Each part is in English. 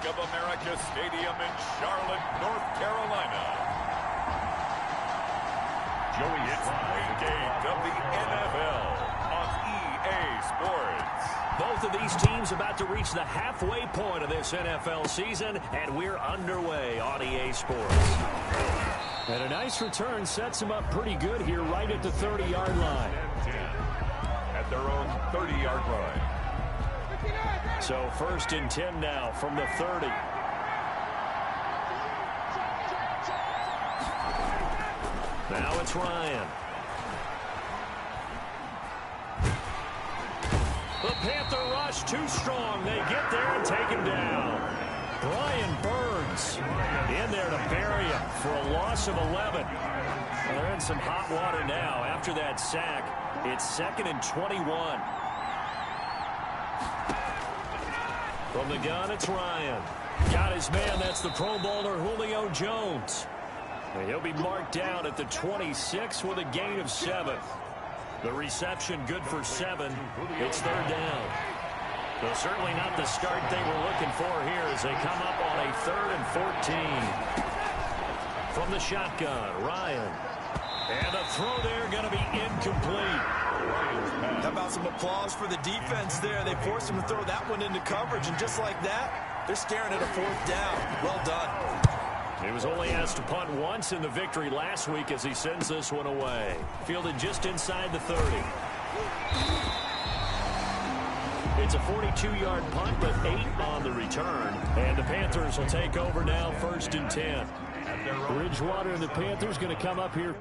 of America Stadium in Charlotte, North Carolina. It's week 8 of the NFL on EA Sports. Both of these teams about to reach the halfway point of this NFL season, and we're underway on EA Sports. And a nice return sets them up pretty good here right at the 30-yard line. At their own 30-yard line. So 1st and 10 now from the 30. Now it's Ryan. The Panther rush too strong. They get there and take him down. Brian Burns in there to bury him for a loss of 11. Well, they're in some hot water now. After that sack, it's 2nd and 21. From the gun, it's Ryan. Got his man. That's the Pro Bowler Julio Jones. And he'll be marked down at the 26 with a gain of 7. The reception good for 7. It's 3rd down. So certainly not the start they were looking for here as they come up on a 3rd and 14. From the shotgun, Ryan. And the throw there going to be incomplete. How about some applause for the defense there? They forced him to throw that one into coverage, and just like that, they're staring at a 4th down. Well done. He was only asked to punt once in the victory last week as he sends this one away. Fielded just inside the 30. It's a 42-yard punt, but 8 on the return. And the Panthers will take over now, 1st and 10. Bridgewater and the Panthers going to come up here.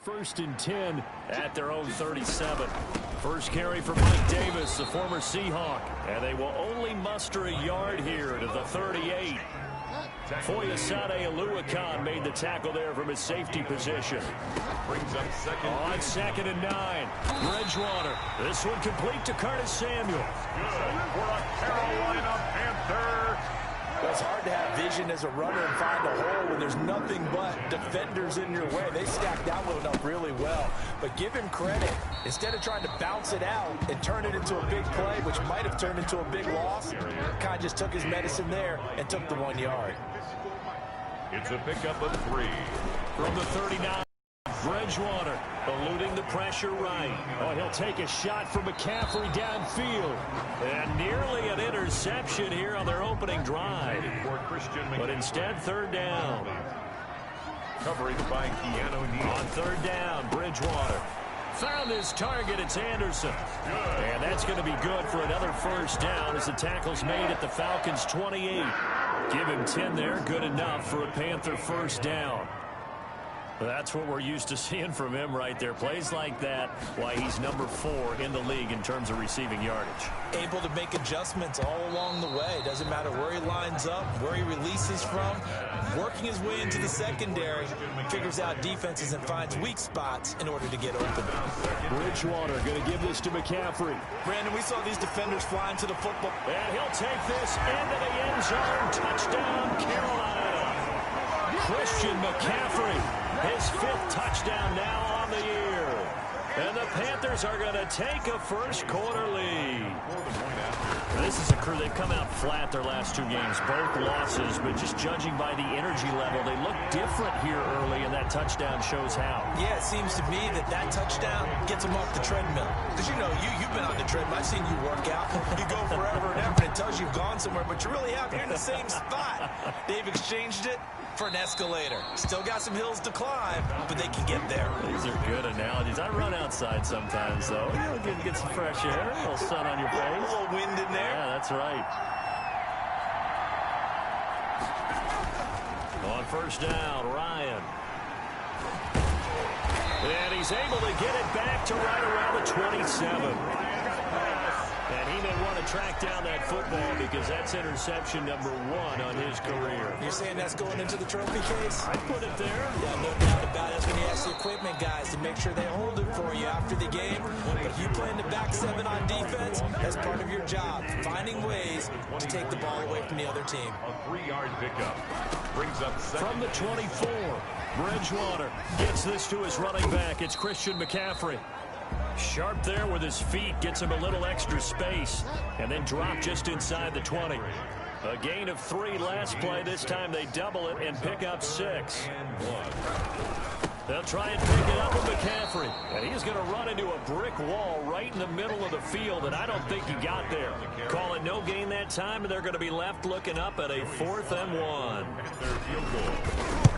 First and 10 at their own 37. First carry for Mike Davis, the former Seahawk. And they will only muster a yard here to the 38. Foyesade Aluakan made the tackle there from his safety position. Brings up second. On 2nd and 9. Bridgewater. This one complete to Curtis Samuel. Good for a Carolina Panther. It's hard to have vision as a runner and find a hole when there's nothing but defenders in your way. They stacked that one up really well. But give him credit. Instead of trying to bounce it out and turn it into a big play, which might have turned into a big loss, kind of just took his medicine there and took the 1 yard. It's a pickup of 3. From the 39. Bridgewater eluding the pressure right. Oh, he'll take a shot from McCaffrey downfield. And nearly an interception here on their opening drive. But instead, 3rd down. Coverage by Keanu Neal. On 3rd down, Bridgewater. Found his target. It's Anderson. Good. And that's going to be good for another 1st down as the tackle's made at the Falcons' 28. Give him 10 there. Good enough for a Panther 1st down. That's what we're used to seeing from him right there. Plays like that, why he's number 4 in the league in terms of receiving yardage. Able to make adjustments all along the way. Doesn't matter where he lines up, where he releases from. Working his way into the secondary, figures out defenses and finds weak spots in order to get open. Bridgewater going to give this to McCaffrey. Brandon, we saw these defenders flying to the football. And he'll take this into the end zone. Touchdown, Carolina. Christian McCaffrey. His 5th touchdown now on the year. And the Panthers are going to take a first-quarter lead. This is a crew. They've come out flat their last 2 games, both losses, but just judging by the energy level, they look different here early, and that touchdown shows how. Yeah, it seems to me that touchdown gets them off the treadmill. Because, you know, you've been on the treadmill. I've seen you work out. You go forever and ever, and it tells you've gone somewhere, but you really have. You're in the same spot. They've exchanged it for an escalator. Still got some hills to climb, but they can get there. These are good analogies. I run outside sometimes, though. Get some fresh air, a little sun on your face. A little wind in there. Yeah, that's right. On 1st down, Ryan. And he's able to get it back to right around the 27. And he may want to track down that football because that's interception number 1 on his career. You're saying that's going into the trophy case? I'd put it there. Yeah, no doubt about it. That's when you ask the equipment guys to make sure they hold it for you after the game. But if you play in the back 7 on defense, that's part of your job, finding ways to take the ball away from the other team. A 3-yard pickup brings up second. From the 24, Bridgewater gets this to his running back. It's Christian McCaffrey. Sharp there with his feet, gets him a little extra space, and then drop just inside the 20. A gain of 3 last play. This time they double it and pick up 6. They'll try and pick it up with McCaffrey. And he's going to run into a brick wall right in the middle of the field, and I don't think he got there. Call it no gain that time, and they're going to be left looking up at a 4th and 1.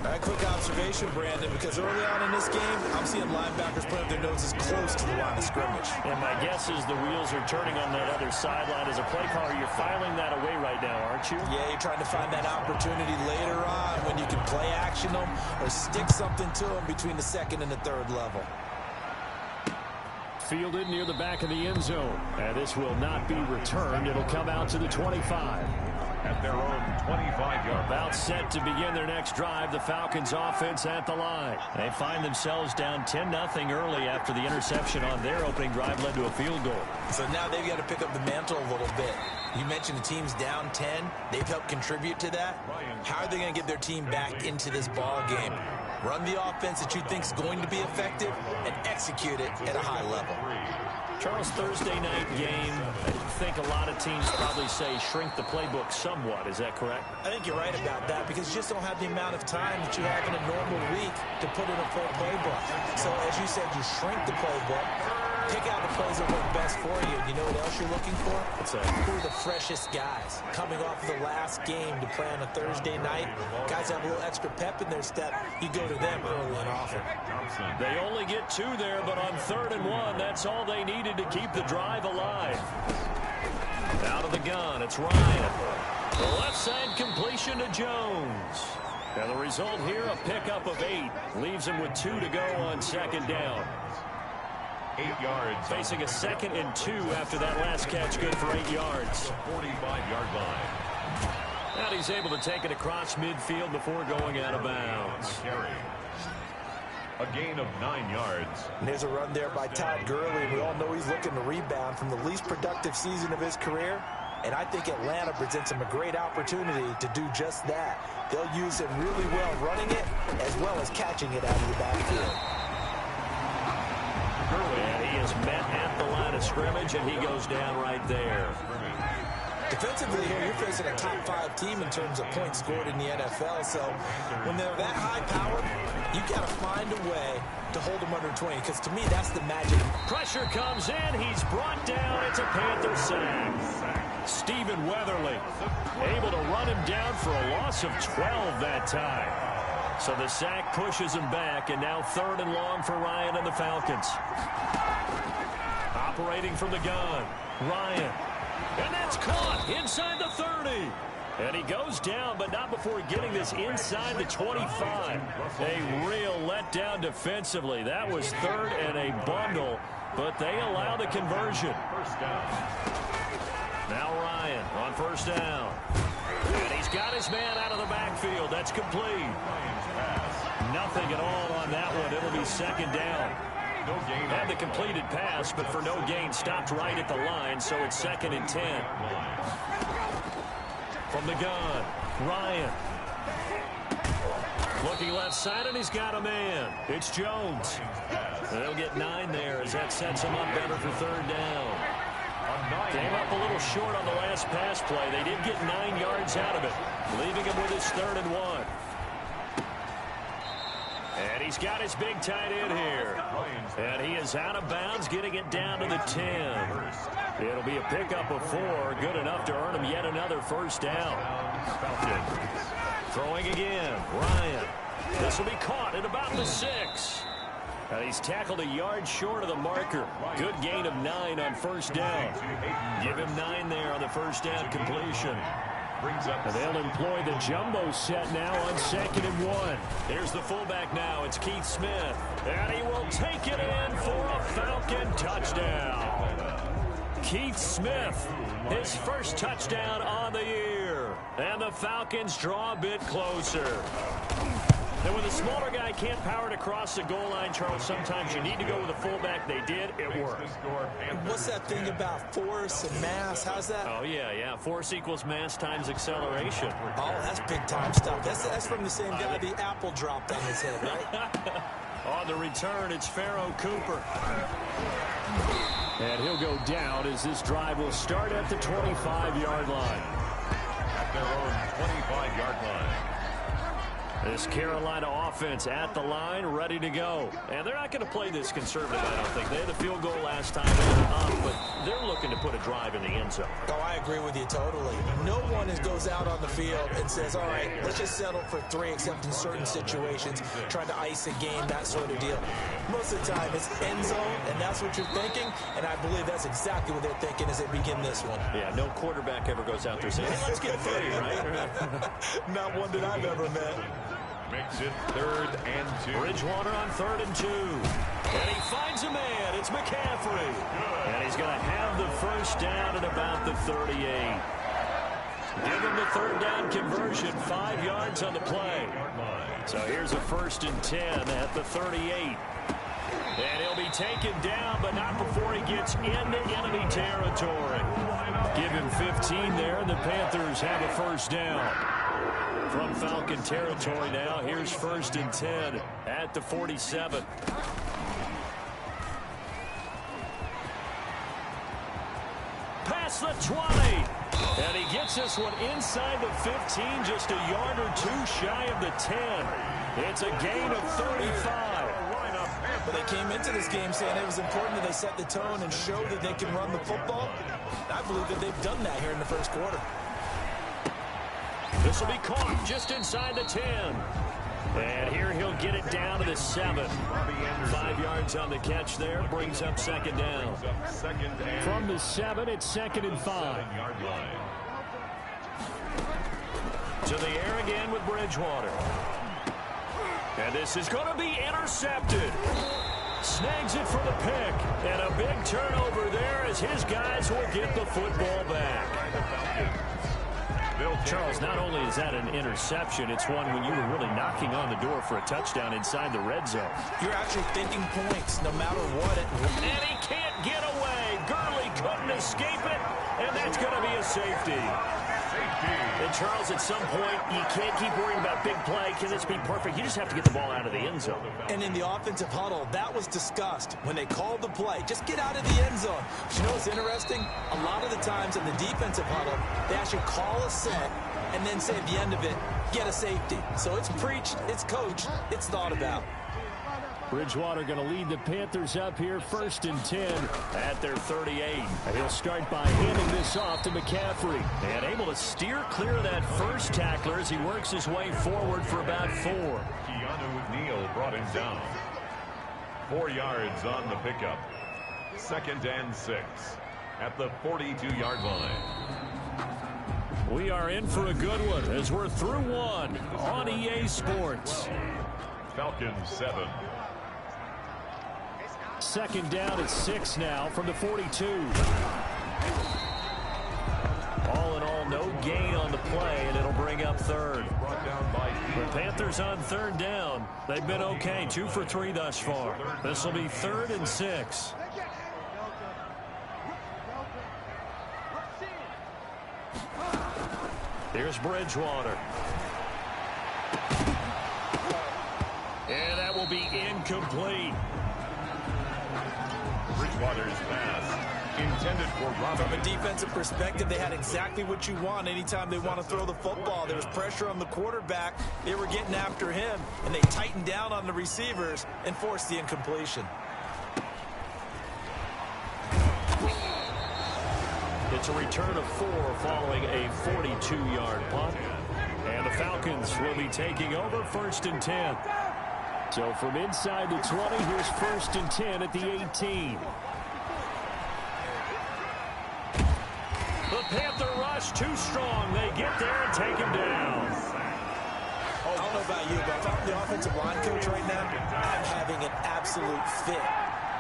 A quick observation, Brandon, because early on in this game, I'm seeing linebackers put up their noses close to the line of scrimmage. And my guess is the wheels are turning on that other sideline. As a play caller, you're filing that away right now, aren't you? Yeah, you're trying to find that opportunity later on when you can play action them or stick something to them between the 2nd and the 3rd level. Fielded near the back of the end zone. And this will not be returned. It'll come out to the 25. At their own 25-yard. About set to begin their next drive. The Falcons offense at the line. They find themselves down 10-0 early after the interception on their opening drive led to a field goal. So now they've got to pick up the mantle a little bit. You mentioned the team's down 10. They've helped contribute to that. How are they going to get their team back into this ball game? Run the offense that you think is going to be effective and execute it at a high level. Charles, Thursday night game, I think a lot of teams probably say shrink the playbook somewhat. Is that correct? I think you're right about that because you just don't have the amount of time that you have in a normal week to put in a full playbook. So as you said, you shrink the playbook, pick out the plays that work best for you. You know what else you're looking for? What's that? Who are the freshest guys coming off of the last game to play on a Thursday night? Guys have a little extra pep in their step. You go to them early and often. They only get 2 there, but on 3rd and 1, that's all they needed to keep the drive alive. Out of the gun, it's Ryan. The left side completion to Jones. And the result here, a pickup of 8. Leaves him with 2 to go on 2nd down. 8 yards. Facing a 2nd and 2 after that last catch, good for 8 yards. 45-yard line. And he's able to take it across midfield before going out of bounds. A gain of 9 yards. And there's a run there by Todd Gurley. We all know he's looking to rebound from the least productive season of his career. And I think Atlanta presents him a great opportunity to do just that. They'll use him really well running it as well as catching it out of the backfield. And he is met at the line of scrimmage, and he goes down right there. Defensively here, you're facing a top 5 team in terms of points scored in the NFL. So when they're that high powered, you got to find a way to hold them under 20. Because to me, that's the magic. Pressure comes in. He's brought down. It's a Panther sack. Stephen Weatherly able to run him down for a loss of 12 that time. So the sack pushes him back, and now 3rd and long for Ryan and the Falcons. Operating from the gun, Ryan. And that's caught inside the 30. And he goes down, but not before getting this inside the 25. A real letdown defensively. That was 3rd and a bundle, but they allow the conversion. First down. Now Ryan on 1st down. And he's got his man out of the backfield. That's complete. Nothing at all on that one. It'll be 2nd down. No gain. Had the completed pass, but for no gain, stopped right at the line, so it's 2nd and 10. From the gun, Ryan. Looking left side, and he's got a man. It's Jones. They'll get 9 there as that sets him up better for 3rd down. Came up a little short on the last pass play. They did get 9 yards out of it, leaving him with his 3rd and 1. And he's got his big tight end here. And he is out of bounds, getting it down to the 10. It'll be a pickup of 4, good enough to earn him yet another 1st down. Throwing again, Ryan. This will be caught at about the 6. And he's tackled a yard short of the marker. Good gain of 9 on 1st down. Give him 9 there on the 1st down completion. brings up. And they'll employ the jumbo set now on 2nd and 1. Here's the fullback now. It's Keith Smith. And he will take it in for a Falcon touchdown. Keith Smith, his first touchdown on the year. And the Falcons draw a bit closer. And when the smaller guy can't power it across the goal line, Charles, sometimes you need to go with a fullback. They did. It worked. What's that thing about force and mass? How's that? Oh, yeah. Force equals mass times acceleration. Oh, that's big-time stuff. That's from the same guy the apple dropped on his head, right? On the return, it's Pharaoh Cooper. And he'll go down as this drive will start at the 25-yard line. At their own 25-yard line. This Carolina offense at the line, ready to go. And they're not going to play this conservative, I don't think. They had a field goal last time, but they're looking to put a drive in the end zone. Oh, I agree with you totally. No one goes out on the field and says, all right, let's just settle for 3, except in certain situations, trying to ice a game, that sort of deal. Most of the time, it's end zone, and that's what you're thinking, and I believe that's exactly what they're thinking as they begin this one. Yeah, no quarterback ever goes out there saying, hey, let's get 3, right? Not one that I've ever met. Makes it 3rd and 2. Bridgewater on 3rd and 2. And he finds a man. It's McCaffrey. And he's going to have the first down at about the 38. Give him the 3rd down conversion. 5 yards on the play. So here's a 1st and 10 at the 38. And he'll be taken down, but not before he gets into enemy territory. Give him 15 there, and the Panthers have a first down. From Falcon territory now, here's 1st and 10 at the 47. Past the 20. And he gets this one inside the 15, just a yard or 2 shy of the 10. It's a gain of 35. But they came into this game saying it was important that they set the tone and show that they can run the football. I believe that they've done that here in the first quarter. This will be caught just inside the 10. And here he'll get it down to the 7. 5 yards on the catch there. Brings up 2nd down. From the 7, it's 2nd and 5. To the air again with Bridgewater. And this is going to be intercepted. Snags it for the pick. And a big turnover there as his guys will get the football back. Charles, not only is that an interception, it's one when you were really knocking on the door for a touchdown inside the red zone. You're actually thinking points no matter what. And he can't get away. Gurley couldn't escape it, and that's going to be a safety. And Charles, at some point, you can't keep worrying about big play. Can this be perfect? You just have to get the ball out of the end zone. And in the offensive huddle, that was discussed when they called the play. Just get out of the end zone. But you know what's interesting? A lot of the times in the defensive huddle, they actually call a set and then say at the end of it, get a safety. So it's preached, it's coached, it's thought about. Bridgewater going to lead the Panthers up here, 1st and 10 at their 38. And he'll start by handing this off to McCaffrey. And able to steer clear of that first tackler as he works his way forward for about 4. Keanu Neal brought him down. 4 yards on the pickup. 2nd and 6 at the 42-yard line. We are in for a good one as we're through one on EA Sports. Falcons 7. 2nd down at 6 now from the 42. All in all, no gain on the play, and it'll bring up 3rd. The Panthers on 3rd down. They've been okay, 2 for 3 thus far. This will be 3rd and 6. Here's Bridgewater. And that will be incomplete. Bridgewater's pass intended for Robinson. From a defensive perspective, they had exactly what you want anytime they want to throw the football. There was pressure on the quarterback. They were getting after him, and they tightened down on the receivers and forced the incompletion. It's a return of 4 following a 42-yard punt. And the Falcons will be taking over 1st and 10. So from inside the 20, here's 1st and 10 at the 18. The Panther rush too strong. They get there and take him down. I don't know about you, but if I'm the offensive line coach right now, I'm having an absolute fit.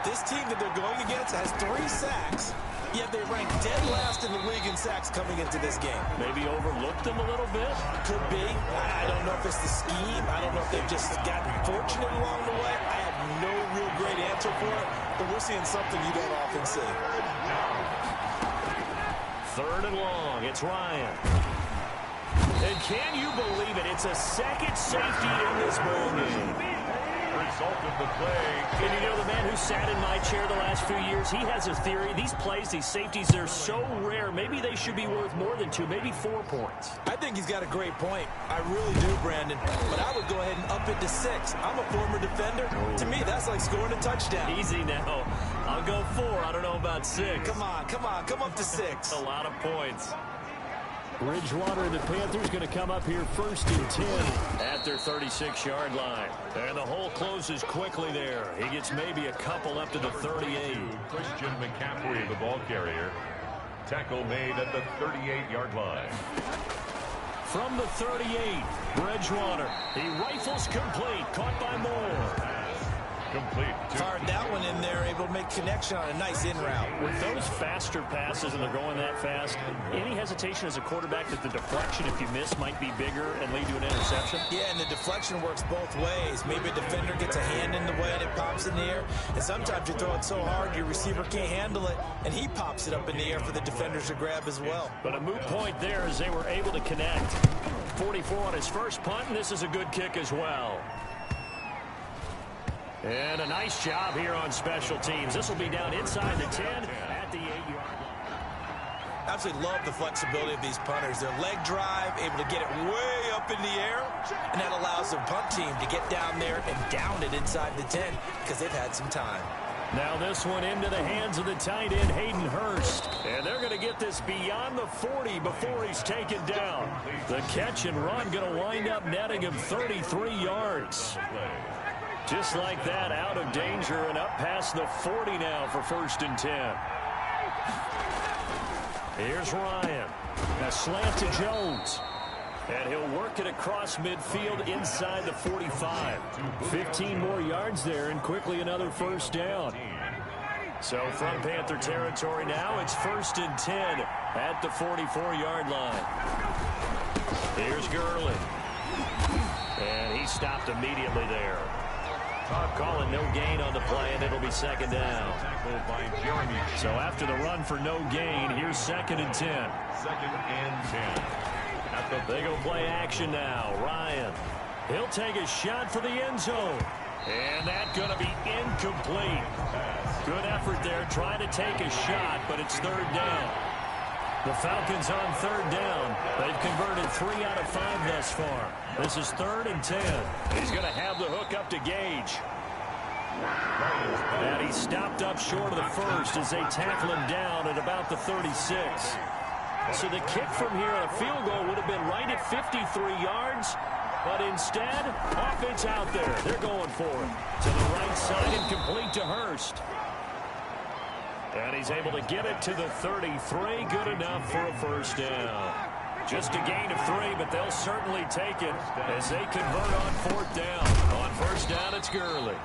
This team that they're going against has 3 sacks, yet they rank dead last in the league in sacks coming into this game. Maybe overlooked them a little bit? Could be. I don't know if it's the scheme. I don't know if they've just gotten fortunate along the way. I have no real great answer for it, but we're seeing something you don't often see. 3rd and long. It's Ryan. And can you believe it? It's a second safety in this ball game. Result of the play. And you know, the man who sat in my chair the last few years, he has a theory. These plays, these safeties, they're so rare. Maybe they should be worth more than 2, maybe 4 points. I think he's got a great point. I really do, Brandon. But I would go ahead and up it to 6. I'm a former defender. To me, that's like scoring a touchdown. Easy now. I'll go 4. I don't know about 6. Come on. Come up to 6. A lot of points. Bridgewater and the Panthers going to come up here 1st and 10 at their 36-yard line. And the hole closes quickly there. He gets maybe a couple up to the 38. Christian McCaffrey, the ball carrier. Tackle made at the 38-yard line. From the 38, Bridgewater. He rifles complete. Caught by Moore. Complete. Fired that one in there, able to make connection on a nice in route. With those faster passes and they're going that fast, any hesitation as a quarterback that the deflection, if you miss, might be bigger and lead to an interception? Yeah, and the deflection works both ways. Maybe a defender gets a hand in the way and it pops in the air. And sometimes you throw it so hard your receiver can't handle it, and he pops it up in the air for the defenders to grab as well. But a moot point there as they were able to connect. 44 on his first punt, and this is a good kick as well. And a nice job here on special teams. This will be down inside the 10 at the 8-yard line. Absolutely love the flexibility of these punters. Their leg drive, able to get it way up in the air, and that allows the punt team to get down there and down it inside the 10 because they've had some time. Now this one into the hands of the tight end, Hayden Hurst. And they're going to get this beyond the 40 before he's taken down. The catch and run going to wind up netting him 33 yards. Just like that, out of danger and up past the 40 now for 1st and 10. Here's Ryan. A slant to Jones. And he'll work it across midfield inside the 45. 15 more yards there and quickly another 1st down. So from Panther territory now, it's 1st and 10 at the 44-yard line. Here's Gurley. And he stopped immediately there. Calling no gain on the play, and it'll be 2nd down. So after the run for no gain, here's 2nd and 10. 2nd and 10. They go play action now. Ryan. He'll take a shot for the end zone. And that's going to be incomplete. Good effort there trying to take a shot, but it's 3rd down. The Falcons on 3rd down. They've converted 3 out of 5 thus far. This is 3rd and 10. He's going to have the hook up to Gage. And he stopped up short of the 1st as they tackle him down at about the 36. So the kick from here on a field goal would have been right at 53 yards. But instead, offense out there. They're going for it. To the right side and complete to Hurst. And he's able to get it to the 33. Good enough for a 1st down. Just a gain of 3, but they'll certainly take it as they convert on 4th down. On 1st down, it's Gurley.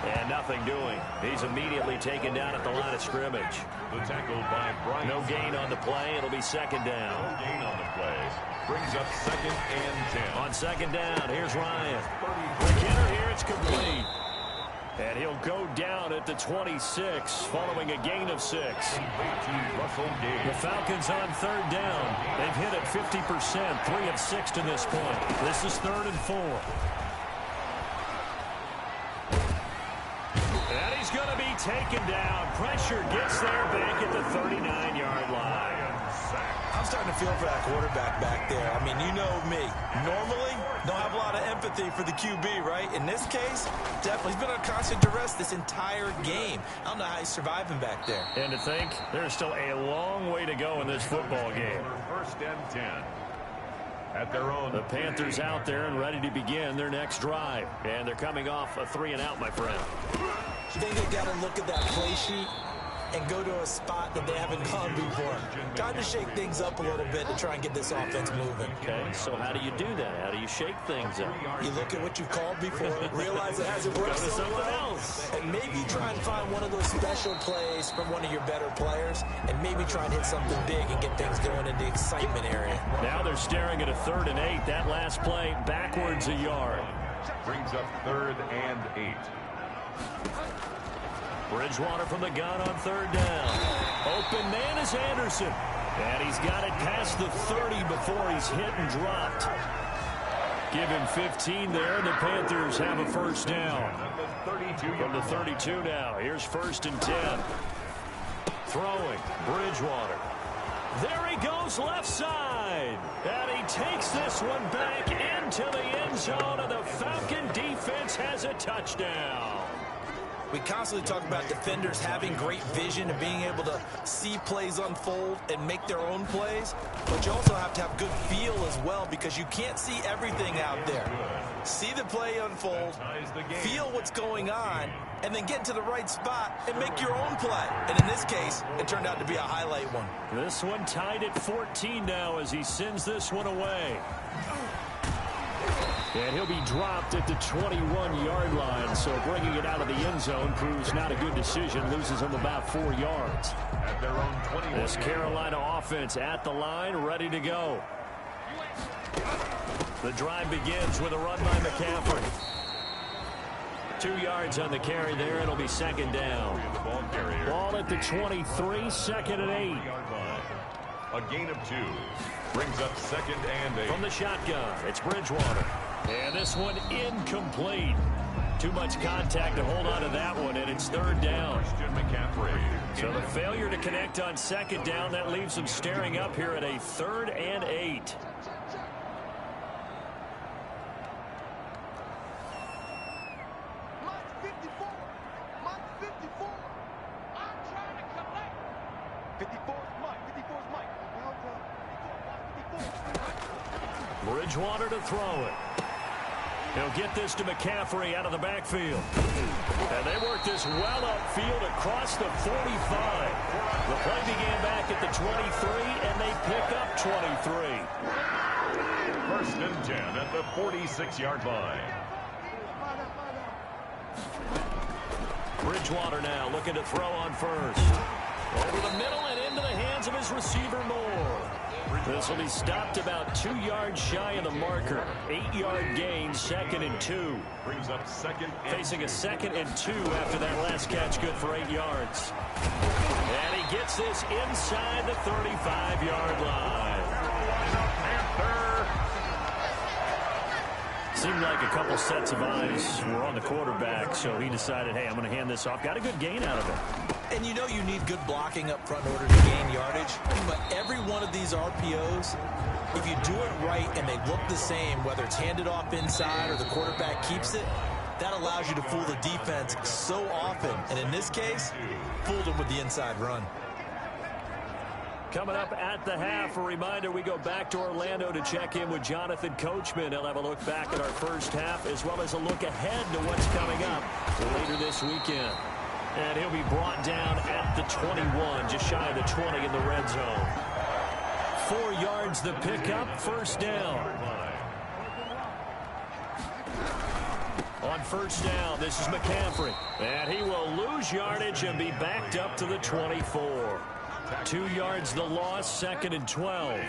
And nothing doing. He's immediately taken down at the line of scrimmage. The tackle by Bryant. No gain on the play. It'll be 2nd down. No gain on the play. Brings up 2nd and 10. On 2nd down, here's Ryan. McKinnon here, it's complete. And he'll go down at the 26 following a gain of 6. The Falcons on 3rd down. They've hit it 50%, 3 of 6 to this point. This is 3rd and 4. And he's going to be taken down. Pressure gets there back at the 39-yard line. I'm starting to feel for that quarterback back there. I mean, you know me. Normally, don't have a lot of empathy for the QB, right? In this case, definitely. He's been on constant duress this entire game. I don't know how he's surviving back there. And to think, there's still a long way to go in this football game. 1st and 10. At their own. The Panthers out there and ready to begin their next drive. And they're coming off a 3-and-out, my friend. I think they got to look at that play sheet and go to a spot that they haven't gone before. Time to shake things up a little bit to try and get this offense moving. Okay, so how do you do that? How do you shake things up? You look at what you've called before, realize it hasn't worked so well, and maybe try and find one of those special plays from one of your better players, and maybe try and hit something big and get things going in the excitement area. Now they're staring at a 3rd and 8. That last play backwards a yard. Brings up 3rd and 8. Bridgewater from the gun on 3rd down. Open man is Anderson. And he's got it past the 30 before he's hit and dropped. Give him 15 there, and the Panthers have a 1st down. From the 32 now. Here's 1st and 10. Throwing. Bridgewater. There he goes left side. And he takes this one back into the end zone, and the Falcon defense has a touchdown. We constantly talk about defenders having great vision and being able to see plays unfold and make their own plays, but you also have to have good feel as well, because you can't see everything out there. See the play unfold, feel what's going on, and then get to the right spot and make your own play. And in this case, it turned out to be a highlight one. This one tied at 14 now as he sends this one away. And he'll be dropped at the 21-yard line, so bringing it out of the end zone proves not a good decision. Loses him about 4 yards. At their own 21. This Carolina offense at the line, ready to go. The drive begins with a run by McCaffrey. 2 yards on the carry there. It'll be 2nd down. Ball at the 23, 2nd and 8. A gain of 2. Brings up 2nd and 8. From the shotgun, it's Bridgewater. And this one incomplete. Too much contact to hold on to that one, and it's 3rd down. So the failure to connect on 2nd down, that leaves them staring up here at a 3rd and 8. Bridgewater to throw it. He'll get this to McCaffrey out of the backfield. And they work this well upfield across the 45. The play began back at the 23, and they pick up 23. 1st and 10 at the 46-yard line. Bridgewater now looking to throw on 1st. Over the middle and into the hands of his receiver Moore. This will be stopped about 2 yards shy of the marker. 8-yard gain, 2nd and 2. Brings up 2nd. Facing a 2nd and 2 after that last catch, good for 8 yards. And he gets this inside the 35-yard line. Seemed like a couple sets of eyes were on the quarterback, so he decided, hey, I'm going to hand this off. Got a good gain out of it. And you know you need good blocking up front in order to gain yardage. But every one of these RPOs, if you do it right and they look the same, whether it's handed off inside or the quarterback keeps it, that allows you to fool the defense so often. And in this case, fooled them with the inside run. Coming up at the half, a reminder, we go back to Orlando to check in with Jonathan Coachman. He'll have a look back at our first half as well as a look ahead to what's coming up later this weekend. And he'll be brought down at the 21, just shy of the 20 in the red zone. 4 yards the pickup, 1st down. On 1st down, this is McCaffrey. And he will lose yardage and be backed up to the 24. 2 yards the loss, 2nd and 12.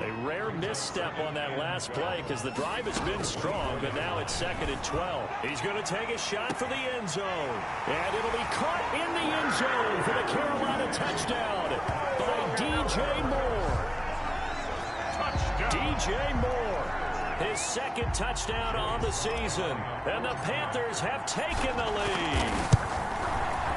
A rare misstep on that last play because the drive has been strong, but now it's 2nd and 12. He's going to take a shot for the end zone. And it'll be caught in the end zone for the Carolina touchdown by DJ Moore. DJ Moore, his 2nd touchdown on the season. And the Panthers have taken the lead.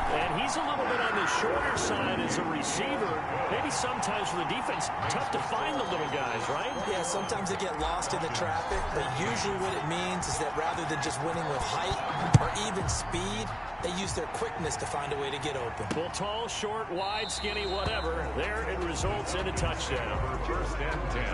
And he's a little bit on the shorter side as a receiver. Maybe sometimes for the defense, tough to find the little guys, right? Yeah, sometimes they get lost in the traffic, but usually what it means is that rather than just winning with height or even speed, they use their quickness to find a way to get open. Well, tall, short, wide, skinny, whatever, there it results in a touchdown. 1st and 10.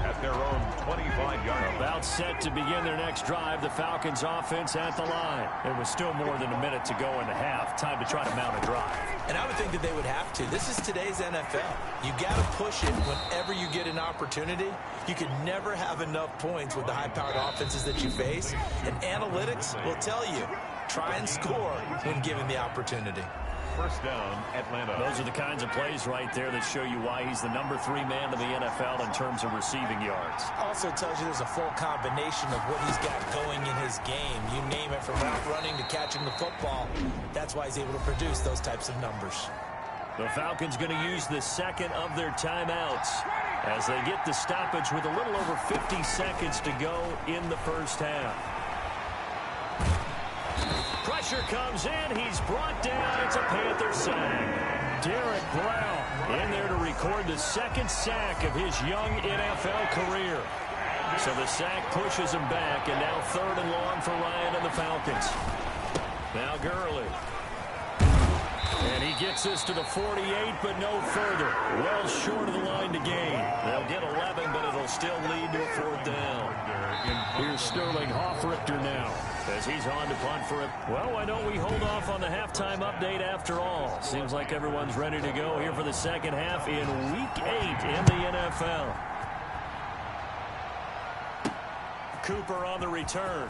at their own 25-yard. About set to begin their next drive. The Falcons offense at the line. There was still more than a minute to go in the half. Time to try to mount a drive. And I would think that they would have to. This is today's NFL. You got to push it whenever you get an opportunity. You can never have enough points with the high-powered offenses that you face. And analytics will tell you, try and score when given the opportunity. First down, Atlanta. Those are the kinds of plays right there that show you why he's the number 3 man in the NFL in terms of receiving yards. Also tells you there's a full combination of what he's got going in his game. You name it, from route running to catching the football. That's why he's able to produce those types of numbers. The Falcons going to use the second of their timeouts as they get the stoppage with a little over 50 seconds to go in the first half. Pressure comes in. He's brought down. It's a Panthers sack. Derek Brown in there to record the second sack of his young NFL career. So the sack pushes him back, and now 3rd and long for Ryan and the Falcons. Now Gurley. And he gets this to the 48, but no further. Well short of the line to gain. They'll get 11, but it'll still lead to a 4th down. Here's Sterling Hoffrichter now, as he's on to punt for it. Well, why don't we hold off on the halftime update after all? Seems like everyone's ready to go here for the second half in Week 8 in the NFL. Cooper on the return.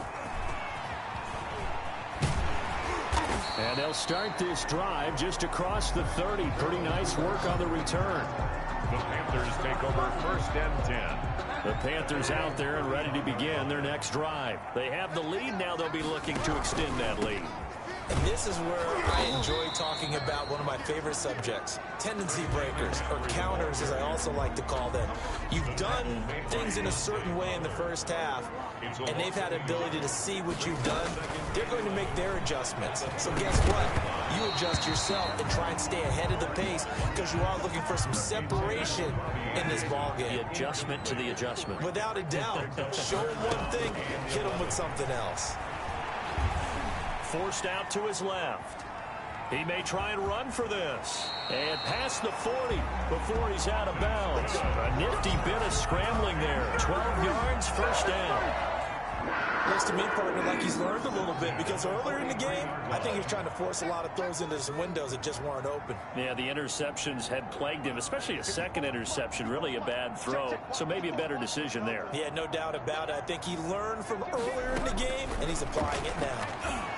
And they'll start this drive just across the 30. Pretty nice work on the return. The Panthers take over 1st and 10. The Panthers out there and ready to begin their next drive. They have the lead. Now they'll be looking to extend that lead. And this is where I enjoy talking about one of my favorite subjects, tendency breakers, or counters as I also like to call them. You've done things in a certain way in the first half, and they've had ability to see what you've done. They're going to make their adjustments. So guess what? You adjust yourself and try and stay ahead of the pace, because you are looking for some separation in this ballgame. The adjustment to the adjustment. Without a doubt. Show them one thing, hit them with something else. Forced out to his left. He may try and run for this. And past the 40 before he's out of bounds. A nifty bit of scrambling there. 12 yards, first down. Looks to me, partner, like he's learned a little bit, because earlier in the game, I think he's trying to force a lot of throws into some windows that just weren't open. Yeah, the interceptions had plagued him, especially a second interception, really a bad throw. So maybe a better decision there. Yeah, no doubt about it. I think he learned from earlier in the game, and he's applying it now.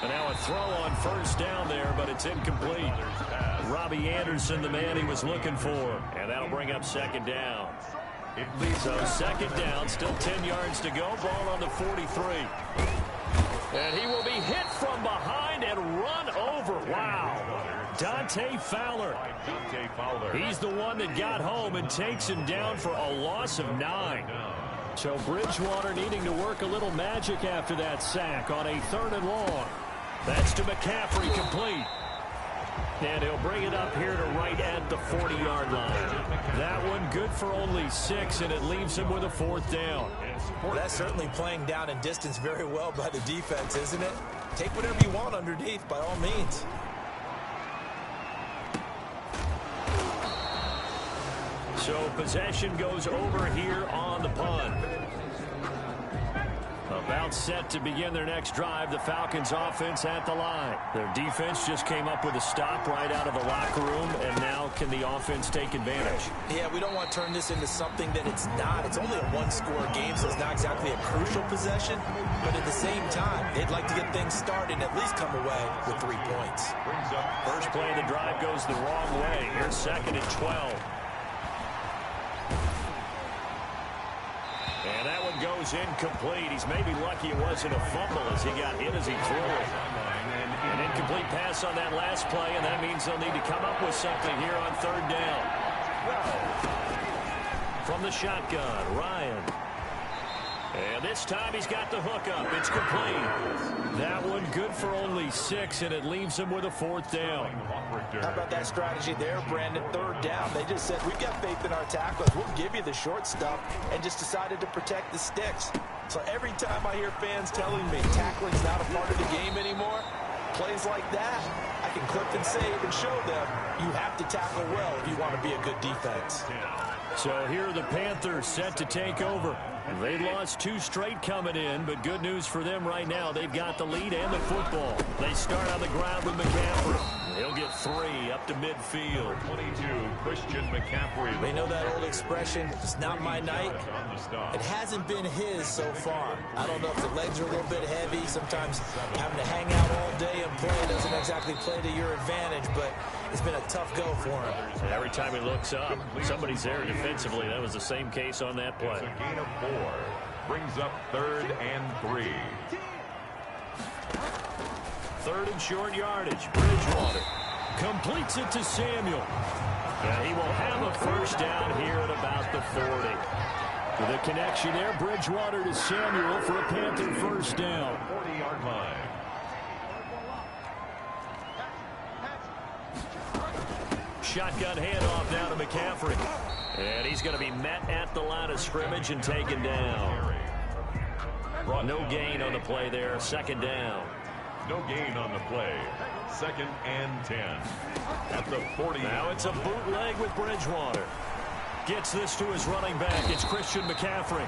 And now a throw on first down there, but it's incomplete. Robbie Anderson, the man he was looking for. And that'll bring up second down. So second down, still 10 yards to go. Ball on the 43. And he will be hit from behind and run over. Wow. Dante Fowler. He's the one that got home and takes him down for a loss of 9. So Bridgewater needing to work a little magic after that sack on a 3rd and long. That's to McCaffrey, complete. And he'll bring it up here to right at the 40-yard line. That one good for only 6, and it leaves him with a 4th down. Well, that's certainly playing down in distance very well by the defense, isn't it? Take whatever you want underneath, by all means. So possession goes over here on the punt. About set to begin their next drive. The Falcons offense at the line. Their defense just came up with a stop right out of the locker room, and now can the offense take advantage? Yeah, we don't want to turn this into something that it's not. It's only a one-score game, so it's not exactly a crucial possession. But at the same time, they'd like to get things started and at least come away with 3 points. First play of the drive goes the wrong way. Here's 2nd and 12. And that one goes incomplete. He's maybe lucky it wasn't a fumble as he got hit as he threw it. An incomplete pass on that last play, and that means they'll need to come up with something here on 3rd down. From the shotgun, Ryan. And this time he's got the hook up. It's complete. That one good for only 6, and it leaves him with a 4th down. How about that strategy there, Brandon? 3rd down. They just said, we've got faith in our tacklers. We'll give you the short stuff, and just decided to protect the sticks. So every time I hear fans telling me tackling's not a part of the game anymore, plays like that, I back and clip and save and show them you have to tackle well if you want to be a good defense. So here are the Panthers set to take over. They lost 2 straight coming in, but good news for them right now. They've got the lead and the football. They start on the ground with McCaffrey. He'll get 3 up to midfield. 22, Christian McCaffrey. They know that old expression, it's not my night. It hasn't been his so far. I don't know if the legs are a little bit heavy. Sometimes having to hang out all day and play doesn't exactly play to your advantage, but it's been a tough go for him. And every time he looks up, somebody's there defensively. That was the same case on that play. It's a gain of 4. Brings up 3rd and 3. 3rd and short yardage. Bridgewater completes it to Samuel. And he will have a first down here at about the 40. The connection there, Bridgewater to Samuel for a Panther first down. 40-yard line. Shotgun handoff now to McCaffrey. And he's going to be met at the line of scrimmage and taken down. No gain on the play there. 2nd down. No gain on the play. 2nd and 10. At the 40. Now it's a bootleg with Bridgewater. Gets this to his running back. It's Christian McCaffrey.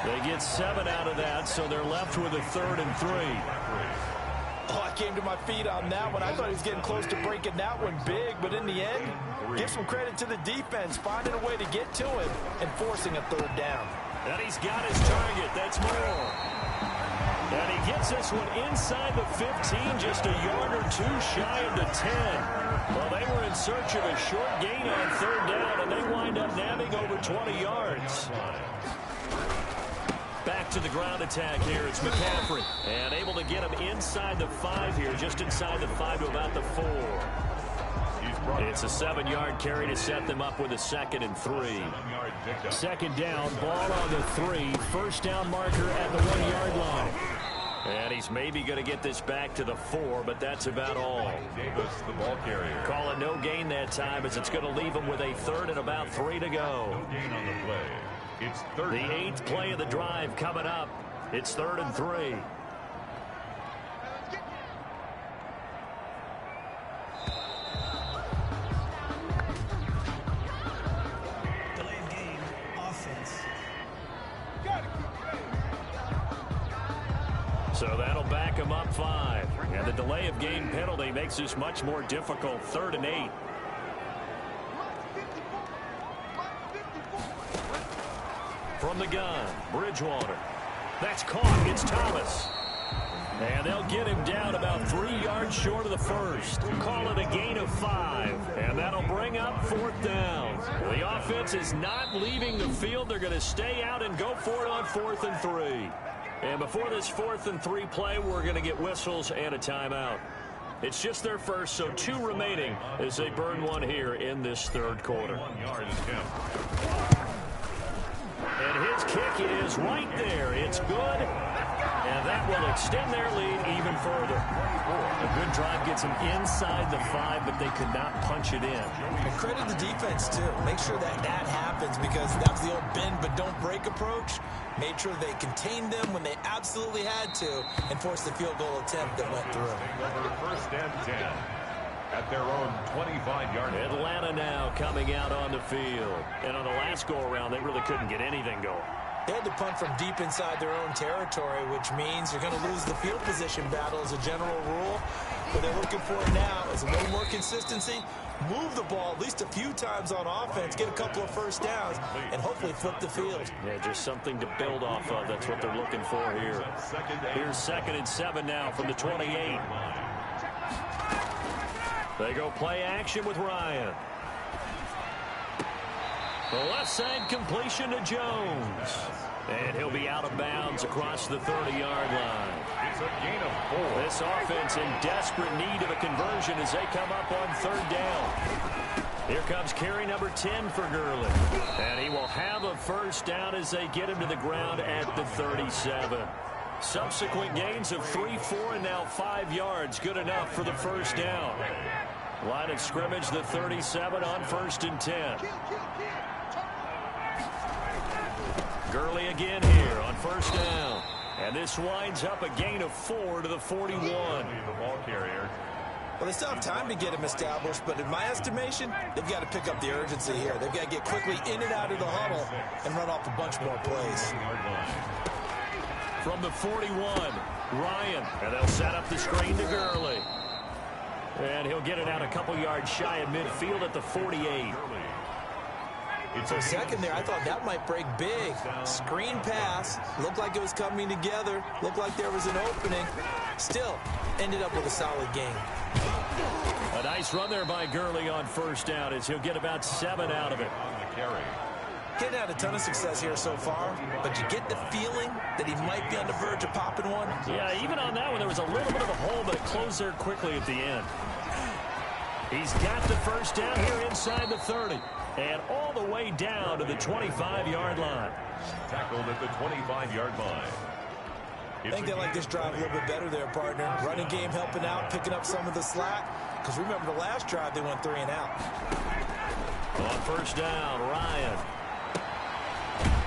They get 7 out of that, so they're left with a 3rd and 3. Oh, I came to my feet on that one. I thought he was getting close to breaking that one big, but in the end, give some credit to the defense, finding a way to get to him and forcing a 3rd down. And he's got his target. That's more. And he gets this one inside the 15, just a yard or 2 shy of the 10. Well, they were in search of a short gain on 3rd down, and they wind up nabbing over 20 yards. Back to the ground attack here. It's McCaffrey. And able to get him inside the 5 here, just inside the 5 to about the 4. It's a 7-yard carry to set them up with a 2nd and 3. 2nd down, ball on the 3. First down marker at the 1-yard line. And he's maybe going to get this back to the 4, but that's about all. Davis, the ball carrier. Call it no gain that time, as it's going to leave him with a 3rd and about 3 to go. No gain on the play. It's 3rd. The 8th play of the drive coming up. It's 3rd and 3. Delayed game, offense. So that'll back him up 5. And the delay of game penalty makes this much more difficult. 3rd and 8. From the gun, Bridgewater. That's caught. It's Thomas. And they'll get him down about 3 yards short of the 1st. We'll call it a gain of 5. And that'll bring up 4th down. The offense is not leaving the field. They're going to stay out and go for it on 4th and 3. And before this 4th and 3 play, we're going to get whistles and a timeout. It's just their first, so 2 remaining as they burn 1 here in this 3rd quarter. 1 yard attempt. And his kick is right there. It's good. And that will extend their lead even further. A good drive gets them inside the 5, but they could not punch it in. And credit the defense, too. Make sure that happens, because that was the old bend but don't break approach. Made sure they contained them when they absolutely had to and forced the field goal attempt that went through. Over 1st and 10. At their own 25-yard line. Atlanta now coming out on the field. And on the last go-around, they really couldn't get anything going. They had to punt from deep inside their own territory, which means you're going to lose the field position battle as a general rule. What they're looking for now is a little more consistency, move the ball at least a few times on offense, get a couple of first downs, and hopefully flip the field. Yeah, just something to build off of. That's what they're looking for here. Here's 2nd and 7 now from the 28. They go play action with Ryan. The left side completion to Jones. And he'll be out of bounds across the 30-yard line. It's a gain of 4. This offense in desperate need of a conversion as they come up on 3rd down. Here comes carry number 10 for Gurley. And he will have a first down as they get him to the ground at the 37. Subsequent gains of 3, 4, and now 5 yards. Good enough for the first down. Line of scrimmage, the 37 on 1st and 10. Gurley again here on 1st down. And this winds up a gain of 4 to the 41. The ball carrier. Well, they still have time to get him established, but in my estimation, they've got to pick up the urgency here. They've got to get quickly in and out of the huddle and run off a bunch more plays. From the 41, Ryan. And they'll set up the screen to Gurley. And he'll get it out a couple yards shy of midfield at the 48. For a second there, I thought that might break big. Screen pass. Looked like it was coming together. Looked like there was an opening. Still, ended up with a solid game. A nice run there by Gurley on first down as he'll get about 7 out of it. Getting had a ton of success here so far, but you get the feeling that he might be on the verge of popping one. Yeah, even on that one, there was a little bit of a hole, but it closed there quickly at the end. He's got the first down here inside the 30. And all the way down to the 25-yard line. Tackled at the 25-yard line. I think they like this drive a little bit better there, partner. Running game helping out, picking up some of the slack. Because remember the last drive, they went 3 and out. On first down, Ryan.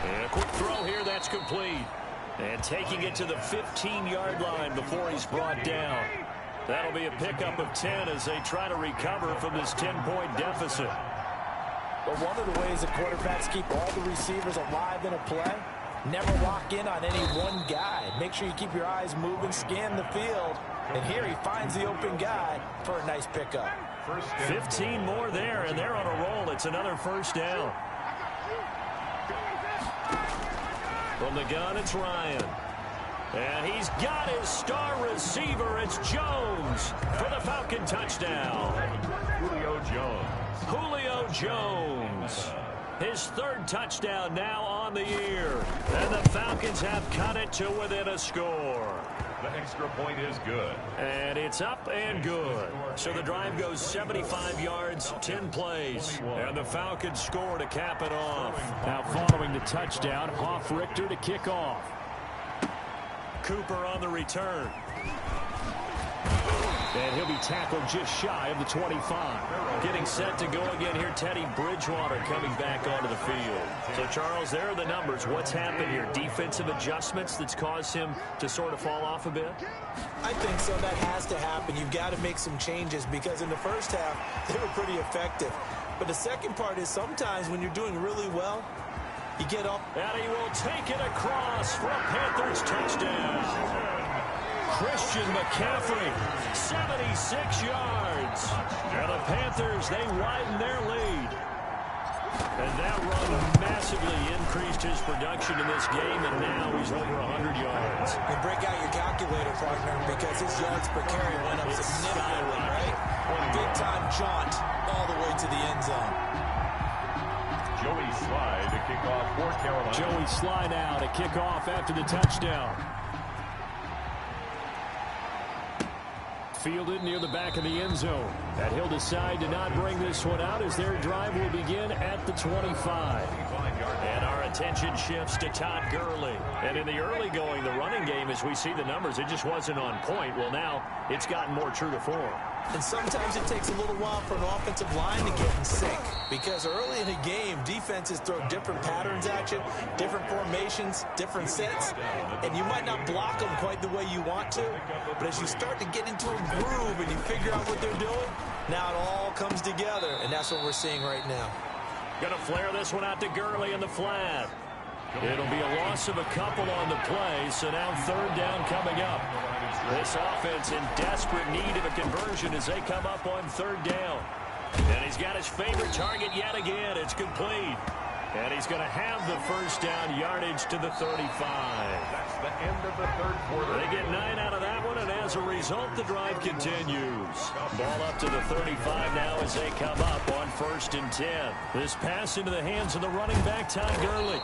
And a quick throw here, that's complete. And taking it to the 15-yard line before he's brought down. That'll be a pickup of 10 as they try to recover from this 10-point deficit. But one of the ways that quarterbacks keep all the receivers alive in a play, never lock in on any one guy. Make sure you keep your eyes moving, scan the field. And here he finds the open guy for a nice pickup. 15 more there, and they're on a roll. It's another first down. From the gun, it's Ryan. And he's got his star receiver. It's Jones for the Falcon touchdown. Julio Jones. Julio Jones. His 3rd touchdown now on the year. And the Falcons have cut it to within a score. The extra point is good. And it's up and good. So the drive goes 75 yards, 10 plays. And the Falcons score to cap it off. Now following the touchdown, Richter to kick off. Cooper on the return. And he'll be tackled just shy of the 25. Getting set to go again here, Teddy Bridgewater coming back onto the field. So, Charles, there are the numbers. What's happened here? Defensive adjustments that's caused him to sort of fall off a bit? I think so. That has to happen. You've got to make some changes because in the first half, they were pretty effective. But the second part is sometimes when you're doing really well, you get up. And he will take it across for a Panthers touchdown. Christian McCaffrey, 76 yards. And the Panthers, they widen their lead. And that run massively increased his production in this game, and now he's over 100 yards. And break out your calculator, partner, because his yards per carry went up significantly, right? Big-time jaunt all the way to the end zone. Joey Sly to kick off for Carolina. Joey Sly now to kick off after the touchdown. Fielded near the back of the end zone. And he'll decide to not bring this one out as their drive will begin at the 25. And our attention shifts to Todd Gurley. And in the early going, the running game, as we see the numbers, it just wasn't on point. Well, now it's gotten more true to form. And sometimes it takes a little while for an offensive line to get in sync. Because early in a game, defenses throw different patterns at you, different formations, different sets. And you might not block them quite the way you want to. But as you start to get into a groove and you figure out what they're doing, now it all comes together. And that's what we're seeing right now. Going to flare this one out to Gurley in the flat. It'll be a loss of a couple on the play, so now 3rd down coming up. This offense in desperate need of a conversion as they come up on 3rd down. And he's got his favorite target yet again. It's complete. And he's going to have the first down yardage to the 35. That's the end of the 3rd quarter. They get 9 out of that one, and as a result, the drive continues. Ball up to the 35 now as they come up on 1st and 10. This pass into the hands of the running back, Todd Gurley.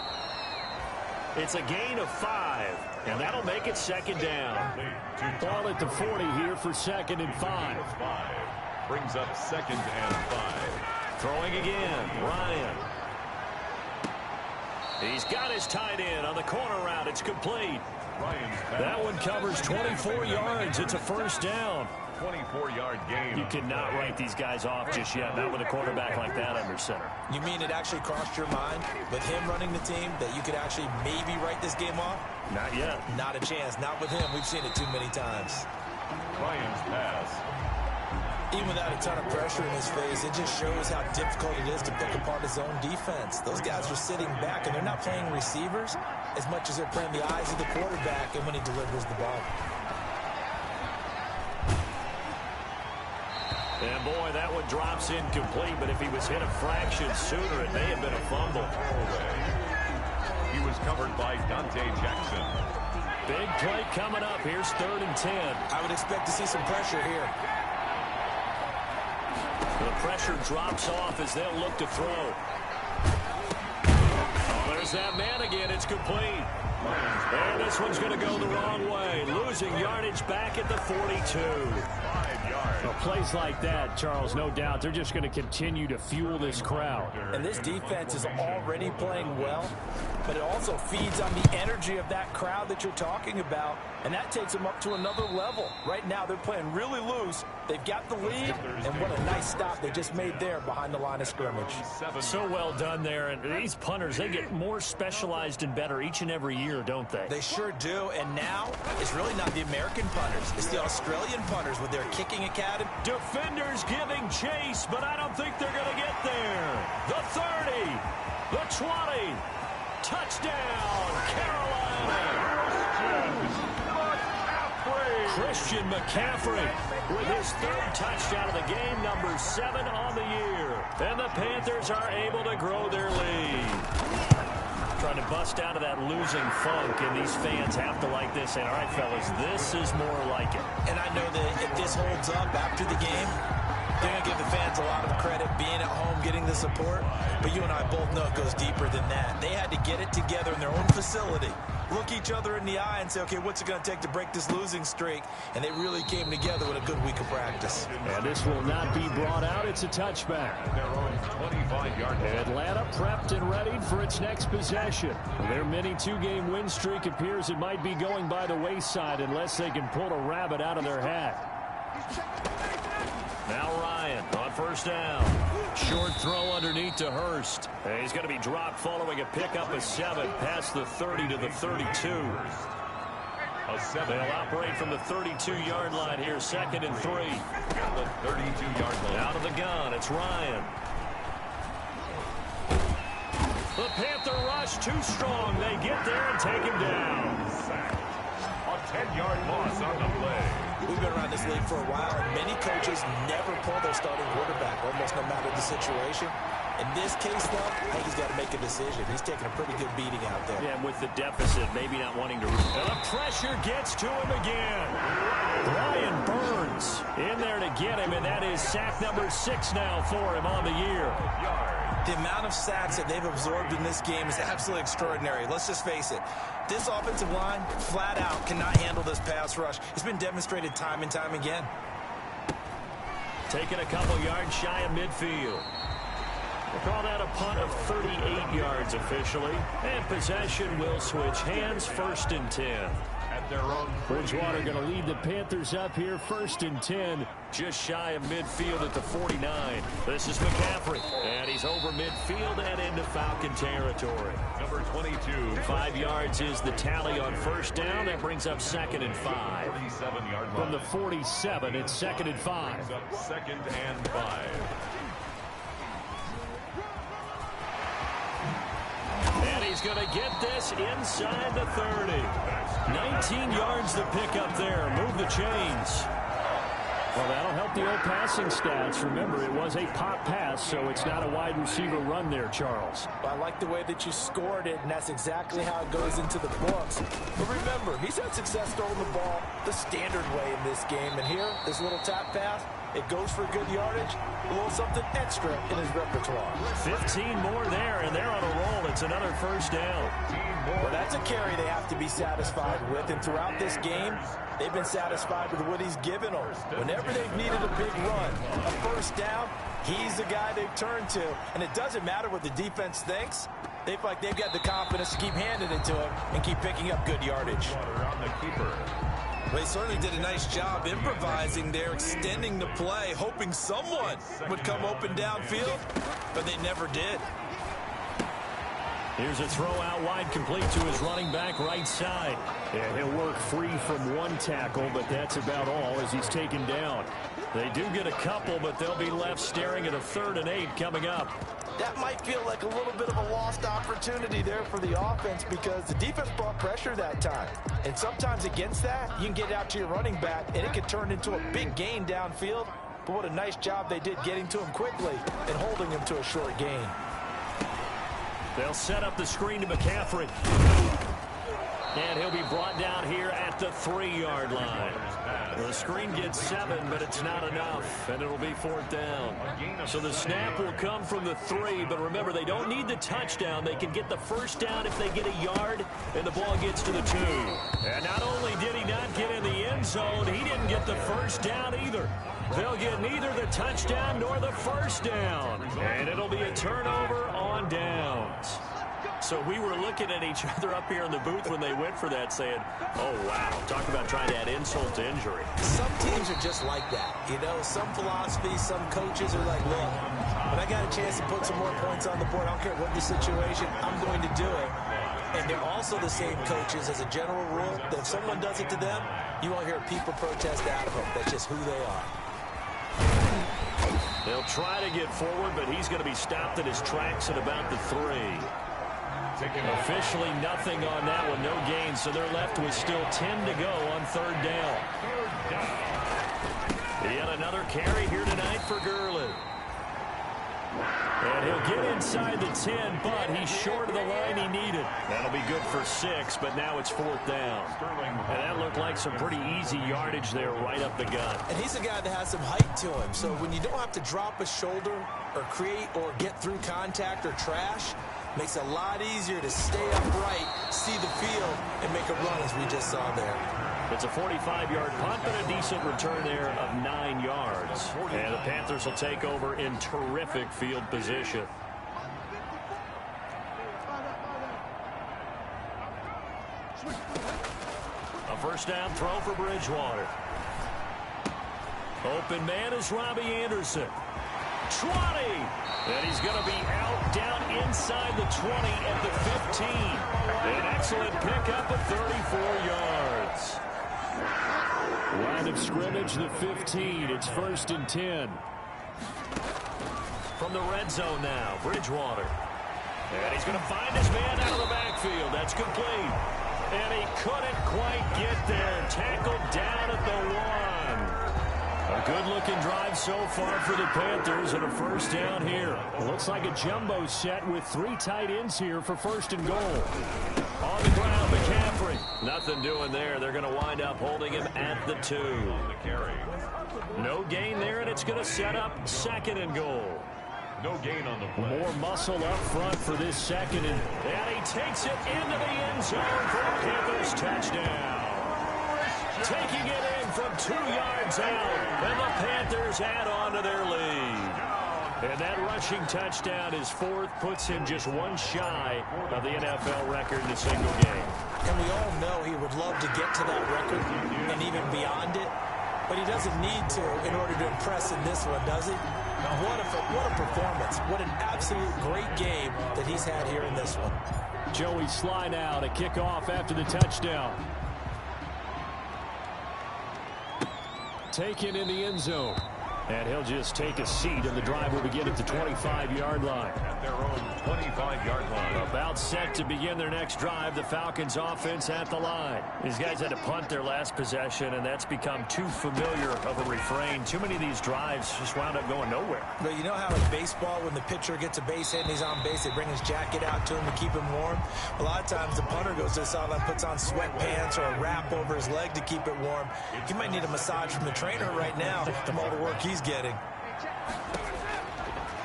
It's a gain of 5, and that'll make it 2nd down. Ball at the 40 here for 2nd and 5. Brings up 2nd and 5. Throwing again, Ryan. He's got his tight end on the corner route. It's complete. That one covers 24 yards. It's a first down. 24-yard gain. You cannot write these guys off just yet, not with a quarterback like that under center. You mean it actually crossed your mind with him running the team that you could actually maybe write this game off? Not yet. Not a chance. Not with him. We've seen it too many times. Ryan's pass. Even without a ton of pressure in his face, it just shows how difficult it is to pick apart his own defense. Those guys are sitting back, and they're not playing receivers as much as they're playing the eyes of the quarterback and when he delivers the ball. And boy, that one drops incomplete, but if he was hit a fraction sooner, it may have been a fumble. He was covered by Dante Jackson. Big play coming up. Here's 3rd and 10. I would expect to see some pressure here. The pressure drops off as they'll look to throw. Oh, there's that man again. It's complete. And this one's going to go the wrong way. Losing yardage back at the 42. 5 yards. Well, plays like that, Charles, no doubt, they're just going to continue to fuel this crowd. And this defense is already playing well, but it also feeds on the energy of that crowd that you're talking about, and that takes them up to another level. Right now, they're playing really loose. They've got the lead, and what a nice stop they just made there behind the line of scrimmage. So well done there, and these punters, they get more specialized and better each and every year, don't they? They sure do, and now it's really not the American punters. It's the Australian punters with their kicking academy. Defenders giving chase, but I don't think they're going to get there. The 30, the 20, touchdown, Carolina. Christian McCaffrey with his 3rd touchdown of the game, number 7 on the year. And the Panthers are able to grow their lead. Trying to bust out of that losing funk, and these fans have to like this. And all right, fellas, this is more like it. And I know that if this holds up after the game, they're going to give the fans a lot of credit being at home, getting the support. But you and I both know it goes deeper than that. They had to get it together in their own facility, look each other in the eye and say, okay, what's it going to take to break this losing streak? And they really came together with a good week of practice. And this will not be brought out. It's a touchback. Their own 25-yard line. Atlanta prepped and ready for its next possession. Their mini 2-game win streak appears it might be going by the wayside unless they can pull a rabbit out of their hat. Now Ryan on 1st down. Short throw underneath to Hurst. And he's going to be dropped following a pickup of 7 past the 30 to the 32. They'll operate from the 32-yard line here, 2nd and 3. The 32-yard line. Out of the gun, it's Ryan. The Panther rush too strong. They get there and take him down. Sacked. A 10-yard loss on the play. We've been around this league for a while, and many coaches never pull their starting quarterback, almost no matter the situation. In this case, though, I think he's got to make a decision. He's taking a pretty good beating out there. Yeah, with the deficit, maybe not wanting to. And the pressure gets to him again. Brian Burns in there to get him, and that is sack number 6 now for him on the year. The amount of sacks that they've absorbed in this game is absolutely extraordinary. Let's just face it. This offensive line, flat out, cannot handle this pass rush. It's been demonstrated time and time again. Taking a couple yards shy of midfield. We'll call that a punt of 38 yards officially. And possession will switch hands, 1st and 10. At their own Bridgewater going to lead the Panthers up here, 1st and 10. Just shy of midfield at the 49. This is McCaffrey. And he's over midfield and into Falcon territory. number 22. 5 yards is the tally on 1st down. That brings up 2nd and 5. 37-yard line. From the 47, it's 2nd and 5. Brings up 2nd and 5. And he's going to get this inside the 30. 19 yards to pick up there. Move the chains. Well, that'll help the old passing stats. Remember, it was a pop pass, so it's not a wide receiver run there, Charles. Well, I like the way that you scored it, and that's exactly how it goes into the books. But remember, he's had success throwing the ball the standard way in this game. And here, this little tap pass, it goes for good yardage, a little something extra in his repertoire. 15 more there, and they're on a roll. It's another 1st down. Well, that's a carry they have to be satisfied with, and throughout this game, they've been satisfied with what he's given them. Whenever they've needed a big run, a 1st down, he's the guy they've turned to. And it doesn't matter what the defense thinks. They feel like they've got the confidence to keep handing it to him and keep picking up good yardage. On the keeper. Well, he certainly did a nice job improvising there, extending the play, hoping someone would come open downfield, but they never did. Here's a throw out wide, complete to his running back right side. Yeah, he'll work free from one tackle, but that's about all as he's taken down. They do get a couple, but they'll be left staring at a 3rd and 8 coming up. That might feel like a little bit of a lost opportunity there for the offense because the defense brought pressure that time. And sometimes against that, you can get out to your running back, and it can turn into a big gain downfield. But what a nice job they did getting to him quickly and holding him to a short gain. They'll set up the screen to McCaffrey. And he'll be brought down here at the 3-yard line. The screen gets 7, but it's not enough, and it'll be 4th down. So the snap will come from the 3, but remember, they don't need the touchdown. They can get the 1st down if they get a yard, and the ball gets to the 2. And not only did he not get in the end zone, he didn't get the 1st down either. They'll get neither the touchdown nor the 1st down, and it'll be a turnover on downs. So we were looking at each other up here in the booth when they went for that saying, oh, wow, talk about trying to add insult to injury. Some teams are just like that. You know, some philosophies, some coaches are like, look, when I got a chance to put some more points on the board, I don't care what the situation, I'm going to do it. And they're also the same coaches as a general rule that if someone does it to them, you won't hear people protest out of them. That's just who they are. They'll try to get forward, but he's going to be stopped in his tracks at about the 3. Officially nothing on that one, no gain, so they're left with still 10 to go on 3rd down. Yet another carry here tonight for Gurley. And he'll get inside the 10, but he's short of the line he needed. That'll be good for 6, but now it's 4th down. And that looked like some pretty easy yardage there right up the gut. And he's a guy that has some height to him, so when you don't have to drop a shoulder or create or get through contact or trash, makes it a lot easier to stay upright, see the field, and make a run as we just saw there. It's a 45-yard punt, but a decent return there of 9 yards. And the Panthers will take over in terrific field position. A 1st down throw for Bridgewater. Open man is Robbie Anderson. 20! And he's going to be out down inside the 20 at the 15. An excellent pickup of 34 yards. Line of scrimmage, the 15. It's 1st and 10. From the red zone now, Bridgewater. And he's going to find his man out of the backfield. That's complete. And he couldn't quite get there. Tackled down at the 1. A good-looking drive so far for the Panthers and a 1st down here. Looks like a jumbo set with 3 tight ends here for 1st and goal. On the ground, McCaffrey. Nothing doing there. They're going to wind up holding him at the 2. No gain there, and it's going to set up 2nd and goal. No gain on the play. More muscle up front for this 2nd, and he takes it into the end zone for a Panthers touchdown. Taking it in from 2 yards out, and the Panthers add on to their lead. And that rushing touchdown is 4th, puts him just 1 shy of the NFL record in a single game. And we all know he would love to get to that record and even beyond it, but he doesn't need to in order to impress in this one, does he? What a performance. What an absolute great game that he's had here in this one. Joey Sly now to kick off after the touchdown. Taken in the end zone. And he'll just take a seat, and the drive will begin at the 25-yard line. At their own 25-yard line. About set to begin their next drive, the Falcons offense at the line. These guys had to punt their last possession, and that's become too familiar of a refrain. Too many of these drives just wound up going nowhere. But you know how in baseball, when the pitcher gets a base hit and he's on base, they bring his jacket out to him to keep him warm? A lot of times the punter goes to the sideline, puts on sweatpants or a wrap over his leg to keep it warm. He might need a massage from the trainer right now from all the work he's getting.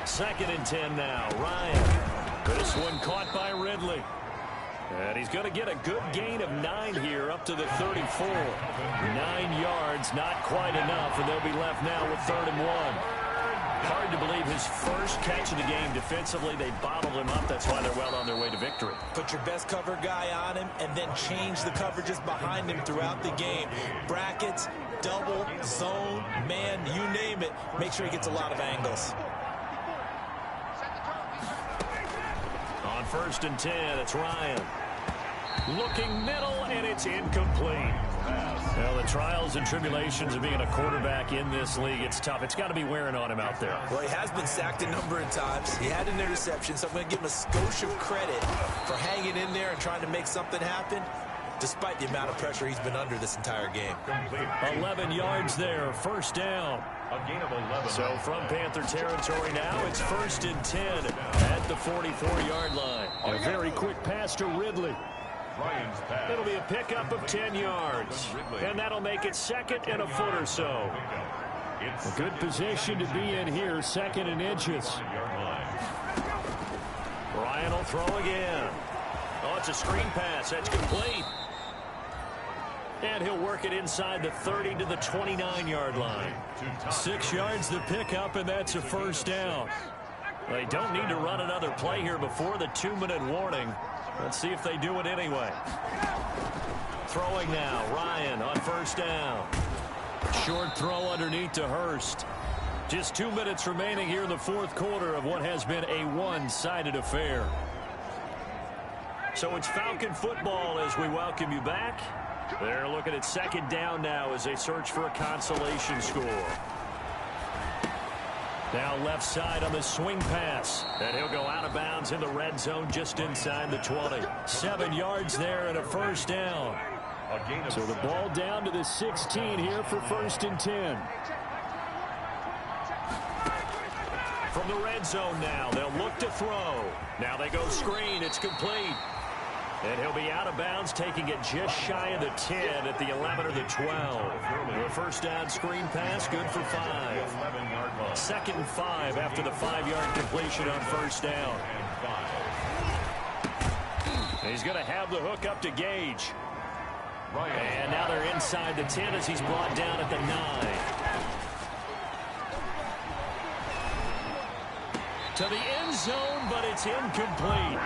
2nd and 10 now. Ryan. This one caught by Ridley. And he's going to get a good gain of 9 here up to the 34. 9 yards, not quite enough, and they'll be left now with 3rd and 1. Hard to believe his first catch of the game defensively. They bottled him up. That's why they're well on their way to victory. Put your best cover guy on him and then change the coverages behind him throughout the game. Brackets, double, zone, man, you name it. Make sure he gets a lot of angles. On 1st and 10, it's Ryan. Looking middle, and it's incomplete. Well, the trials and tribulations of being a quarterback in this league, it's tough. It's got to be wearing on him out there. Well, he has been sacked a number of times. He had an interception, so I'm going to give him a skosh of credit for hanging in there and trying to make something happen, despite the amount of pressure he's been under this entire game. 11 yards there, first down. A gain of 11. So from Panther territory now, it's 1st and 10 at the 44-yard line. A very quick pass to Ridley. Ryan's pass. It'll be a pickup of 10 yards. And that'll make it 2nd and a foot or so. A good position to be in here, 2nd and inches. Ryan will throw again. Oh, it's a screen pass. That's complete. And he'll work it inside the 30 to the 29-yard line. 6 yards the pickup, and that's a first down. They don't need to run another play here before the 2-minute warning. Let's see if they do it anyway. Throwing now, Ryan on first down. Short throw underneath to Hurst. Just 2 minutes remaining here in the fourth quarter of what has been a one-sided affair. So it's Falcon football as we welcome you back. They're looking at 2nd down now as they search for a consolation score. Now left side on the swing pass. And he'll go out of bounds in the red zone just inside the 20. 7 yards there and a first down. So the ball down to the 16 here for 1st and 10. From the red zone now, they'll look to throw. Now they go screen. It's complete. And he'll be out of bounds, taking it just shy of the 10 at the 11 or the 12. The first down screen pass, good for 5. 2nd and 5 after the 5-yard completion on first down. He's going to have the hook up to Gage. And now they're inside the 10 as he's brought down at the 9. To the end zone, but it's incomplete.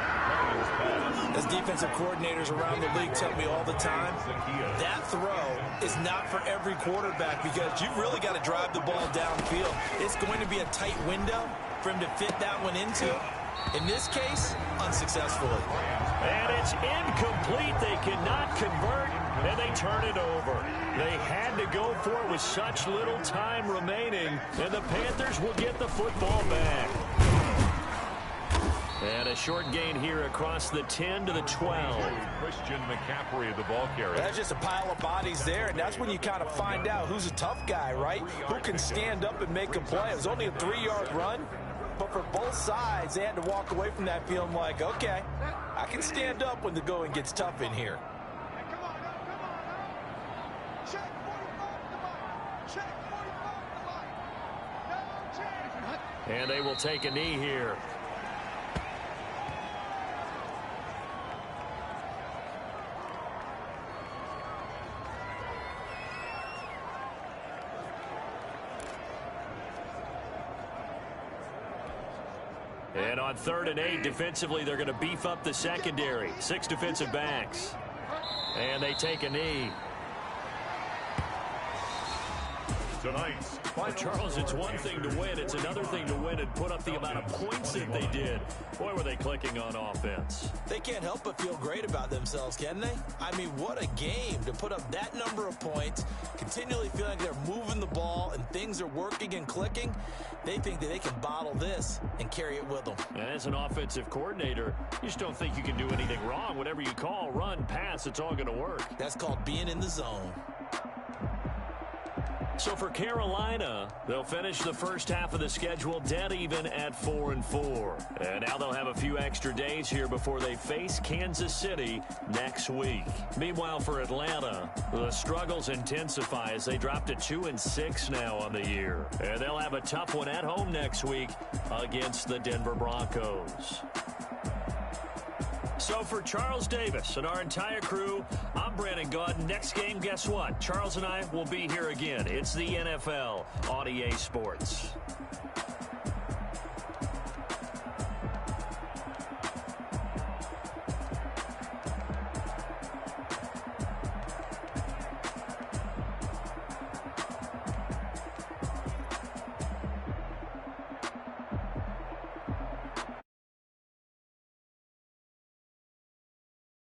As defensive coordinators around the league tell me all the time, that throw is not for every quarterback because you've really got to drive the ball downfield. It's going to be a tight window for him to fit that one into. In this case, unsuccessfully. And it's incomplete. They cannot convert, and they turn it over. They had to go for it with such little time remaining, and the Panthers will get the football back. And a short gain here across the 10 to the 12. Christian McCaffrey, the ball carrier. That's just a pile of bodies there, and that's when you kind of find out who's a tough guy, right? Who can stand up and make a play. It was only a 3-yard run, but for both sides, they had to walk away from that feeling like, okay, I can stand up when the going gets tough in here. And they will take a knee here. And on 3rd and 8, defensively, they're going to beef up the secondary. 6 defensive backs. And they take a knee. Tonight's Charles, it's one thing to win. It's another thing to win and put up the amount of points that they did. Boy, were they clicking on offense. They can't help but feel great about themselves, can they? I mean, what a game to put up that number of points, continually feeling like they're moving the ball and things are working and clicking. They think that they can bottle this and carry it with them. And as an offensive coordinator, you just don't think you can do anything wrong. Whatever you call, run, pass, it's all going to work. That's called being in the zone. So for Carolina, they'll finish the first half of the schedule dead even at 4-4. And now they'll have a few extra days here before they face Kansas City next week. Meanwhile, for Atlanta, the struggles intensify as they drop to 2-6 now on the year. And they'll have a tough one at home next week against the Denver Broncos. So for Charles Davis and our entire crew, I'm Brandon Gaudin. Next game, guess what? Charles and I will be here again. It's the NFL on EA Sports.